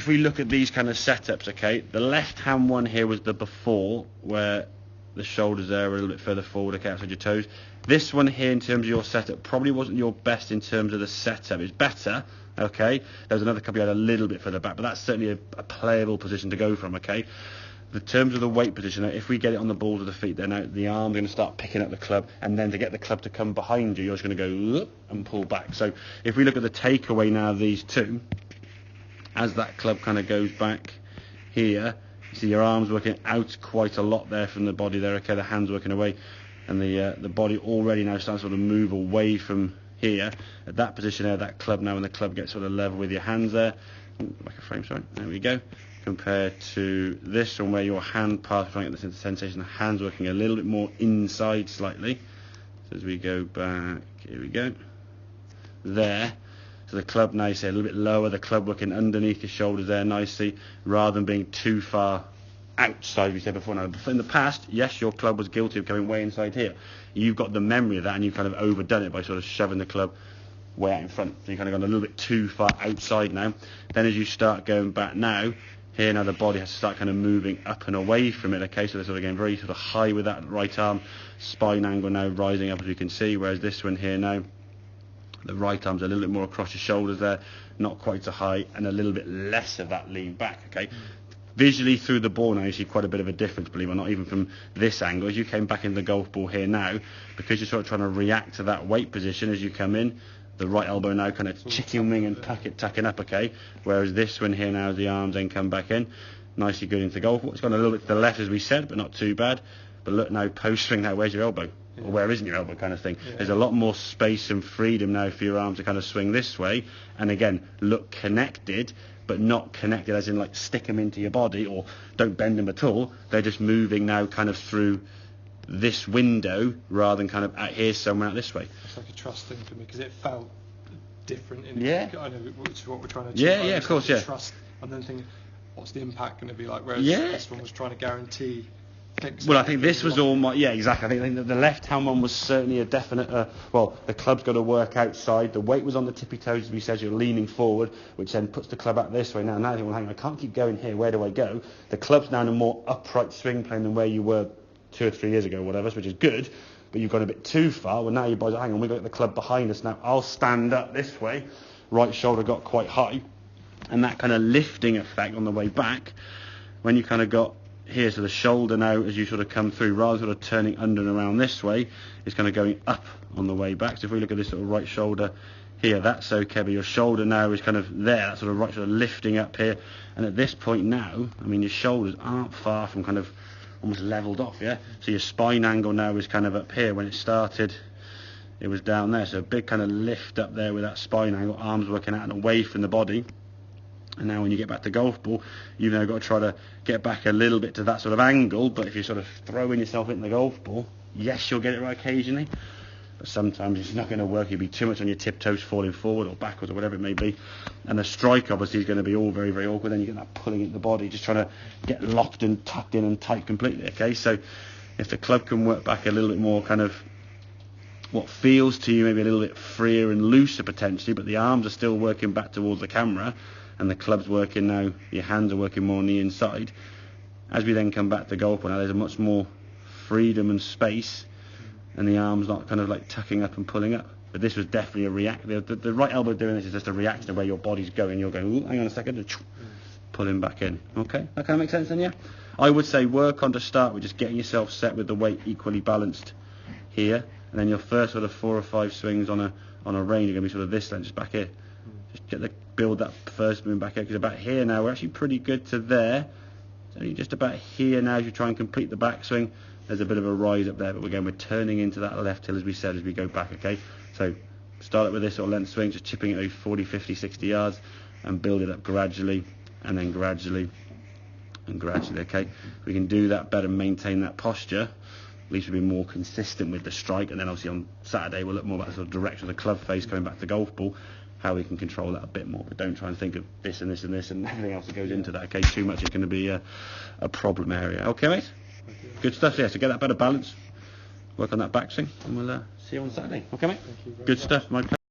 if we look at these kind of setups, okay, the left hand one here was the before, where the shoulders there are a little bit further forward, okay, outside your toes. This one here, in terms of your setup, probably wasn't your best in terms of the setup. It's better, okay. There was another couple you had a little bit further back, but that's certainly a playable position to go from, okay. In terms of the weight position, if we get it on the balls of the feet, then now the arm's going to start picking up the club, and then to get the club to come behind you, you're just going to go and pull back. So if we look at the takeaway now of these two, as that club kind of goes back here, you see your arms working out quite a lot there from the body there, okay, the hands working away, and the body already now starts to sort of move away from here. At that position there, that club now, when the club gets sort of level with your hands there, back a frame, sorry, there we go, compared to this one where your hand part, trying to get the sensation, the hand's working a little bit more inside slightly. So as we go back, here we go, there. So the club now, you say, a little bit lower, the club working underneath your shoulders there nicely, rather than being too far outside, we said before. Now, in the past, yes, your club was guilty of coming way inside here. You've got the memory of that, and you've kind of overdone it by sort of shoving the club way out in front. So you've kind of gone a little bit too far outside now. Then as you start going back now, here now the body has to start kind of moving up and away from it, okay, so they're sort of getting very sort of high with that right arm, spine angle now rising up, as you can see, whereas this one here now, the right arm's a little bit more across your shoulders there, not quite so high, and a little bit less of that lean back, okay. Visually through the ball now, you see quite a bit of a difference, believe it or not, even from this angle. As you came back into the golf ball here now, because you're sort of trying to react to that weight position as you come in, the right elbow now kind of chickening and tucking up, okay, whereas this one here now, as the arms then come back in, nicely good into the golf ball. It's gone a little bit to the left, as we said, but not too bad. But look now, post swing now, where's your elbow? Or where isn't your elbow, kind of thing. There's a lot more space and freedom now for your arm to kind of swing this way, and again, look connected, but not connected as in like stick them into your body or don't bend them at all. They're just moving now kind of through this window rather than kind of out here somewhere out this way. It's like a trust thing for me, because it felt different. I know, which is what we're trying to achieve. Yeah, of course, yeah. Trust, and then thinking, what's the impact going to be like? Whereas this one was trying to guarantee. Well, I think this was all my... Yeah, exactly. I think the left-hand one was certainly a definite... well, the club's got to work outside. The weight was on the tippy toes, as we said. You're leaning forward, which then puts the club out this way. Now I think, well, hang on, I can't keep going here. Where do I go? The club's now in a more upright swing plane than where you were 2 or 3 years ago, or whatever, which is good. But you've gone a bit too far. Well, now your boys are, hang on, we've got the club behind us now. I'll stand up this way. Right shoulder got quite high. And that kind of lifting effect on the way back, when you kind of got... here, so the shoulder now, as you sort of come through, rather than sort of turning under and around this way, is kind of going up on the way back. So if we look at this sort of right shoulder here, that's okay, but your shoulder now is kind of there, that sort of right sort of lifting up here. And at this point now, I mean, your shoulders aren't far from kind of almost leveled off, yeah? So your spine angle now is kind of up here. When it started, it was down there. So a big kind of lift up there with that spine angle, arms working out and away from the body. And now when you get back to golf ball, you've now got to try to get back a little bit to that sort of angle. But if you're sort of throwing yourself into the golf ball, yes, you'll get it right occasionally. But sometimes it's not going to work. You'll be too much on your tiptoes falling forward or backwards or whatever it may be. And the strike obviously is going to be all very, very awkward. Then you get that pulling into the body, just trying to get locked and tucked in and tight completely. Okay, so if the club can work back a little bit more kind of what feels to you maybe a little bit freer and looser potentially, but the arms are still working back towards the camera, and the club's working now, your hands are working more on the inside. As we then come back to golf, now there's a much more freedom and space, and the arm's not kind of like tucking up and pulling up. But this was definitely a react. The right elbow doing this is just a reaction to where your body's going. You're going, ooh, hang on a second, and pulling back in. Okay, that kind of makes sense then, yeah? I would say work on to start with just getting yourself set with the weight equally balanced here, and then your first sort of 4 or 5 swings on a range are going to be sort of this then, just back here. Just build that first move back here, because about here now we're actually pretty good to there. It's only just about here now as you try and complete the backswing. There's a bit of a rise up there, but we're turning into that left hill as we said as we go back, okay? So start it with this sort of length swing, just chipping it over 40, 50, 60 yards, and build it up gradually, and then gradually, and gradually, okay? If we can do that better, maintain that posture, at least we'll be more consistent with the strike, and then obviously on Saturday we'll look more about the sort of direction of the club face coming back to the golf ball, how we can control that a bit more, but don't try and think of this and this and this and everything else that goes into that, okay? Too much is going to be a problem area. Okay, mate? Good stuff, yeah, so get that better balance, work on that backswing, and we'll see you on Saturday. Okay, mate? Good stuff, my pleasure.